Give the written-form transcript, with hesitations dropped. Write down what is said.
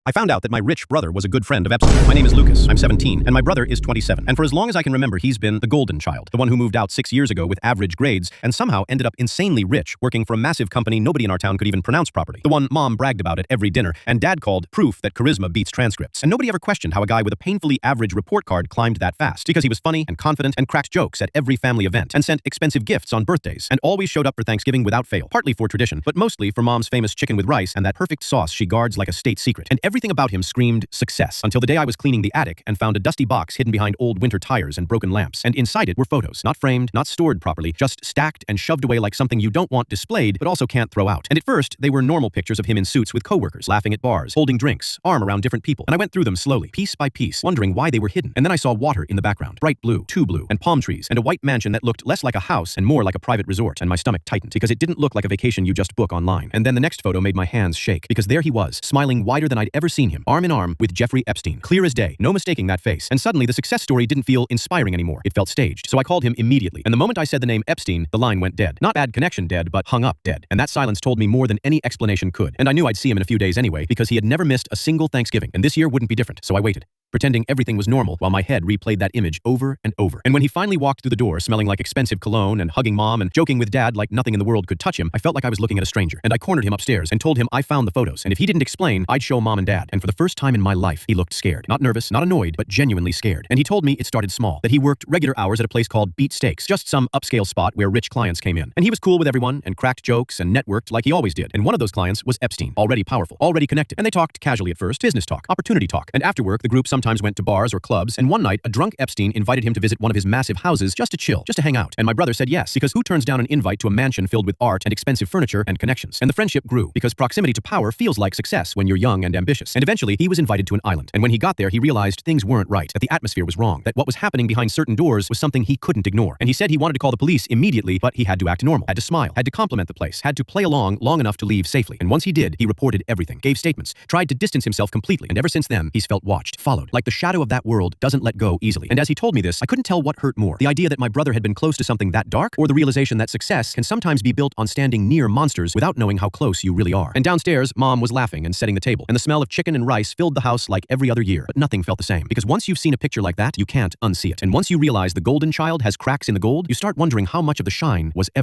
I found out that my rich brother was a good friend of Epstein. My name is Lucas, I'm 17, and my brother is 27. And for as long as I can remember, he's been the golden child, the one who moved out 6 years ago with average grades and somehow ended up insanely rich, working for a massive company nobody in our town could even pronounce properly. The one mom bragged about at every dinner, and dad called proof that charisma beats transcripts. And nobody ever questioned how a guy with a painfully average report card climbed that fast, because he was funny and confident and cracked jokes at every family event and sent expensive gifts on birthdays and always showed up for Thanksgiving without fail, partly for tradition, but mostly for mom's famous chicken with rice and that perfect sauce she guards like a state secret. And everything about him screamed success, until the day I was cleaning the attic and found a dusty box hidden behind old winter tires and broken lamps, and inside it were photos, not framed, not stored properly, just stacked and shoved away like something you don't want displayed but also can't throw out. And at first, they were normal pictures of him in suits with coworkers, laughing at bars, holding drinks, arm around different people, and I went through them slowly, piece by piece, wondering why they were hidden. And then I saw water in the background, bright blue, too blue, and palm trees, and a white mansion that looked less like a house and more like a private resort, and my stomach tightened, because it didn't look like a vacation you just book online. And then the next photo made my hands shake, because there he was, smiling wider than I'd ever seen him, arm in arm with Jeffrey Epstein, clear as day, no mistaking that face. And suddenly the success story didn't feel inspiring anymore. It felt staged. So I called him immediately. And the moment I said the name Epstein, the line went dead. Not bad connection dead, but hung up dead. And that silence told me more than any explanation could. And I knew I'd see him in a few days anyway, because he had never missed a single Thanksgiving. And this year wouldn't be different. So I waited, pretending everything was normal while my head replayed that image over and over. And when he finally walked through the door smelling like expensive cologne and hugging mom and joking with dad like nothing in the world could touch him, I felt like I was looking at a stranger. And I cornered him upstairs and told him I found the photos, and if he didn't explain, I'd show mom and dad. And for the first time in my life, he looked scared. Not nervous, not annoyed, but genuinely scared. And he told me it started small, that he worked regular hours at a place called Beat Steaks, just some upscale spot where rich clients came in. And he was cool with everyone and cracked jokes and networked like he always did. And one of those clients was Epstein, already powerful, already connected. And they talked casually at first, business talk, opportunity talk. And after work, the group sometimes went to bars or clubs, and one night, a drunk Epstein invited him to visit one of his massive houses just to chill, just to hang out. And my brother said yes, because who turns down an invite to a mansion filled with art and expensive furniture and connections? And the friendship grew, because proximity to power feels like success when you're young and ambitious. And eventually, he was invited to an island. And when he got there, he realized things weren't right, that the atmosphere was wrong, that what was happening behind certain doors was something he couldn't ignore. And he said he wanted to call the police immediately, but he had to act normal, had to smile, had to compliment the place, had to play along long enough to leave safely. And once he did, he reported everything, gave statements, tried to distance himself completely. And ever since then, he's felt watched, followed, like the shadow of that world doesn't let go easily. And as he told me this, I couldn't tell what hurt more, the idea that my brother had been close to something that dark, or the realization that success can sometimes be built on standing near monsters without knowing how close you really are. And downstairs, mom was laughing and setting the table, and the smell of chicken and rice filled the house like every other year, but nothing felt the same, because once you've seen a picture like that, you can't unsee it. And once you realize the golden child has cracks in the gold, you start wondering how much of the shine was ever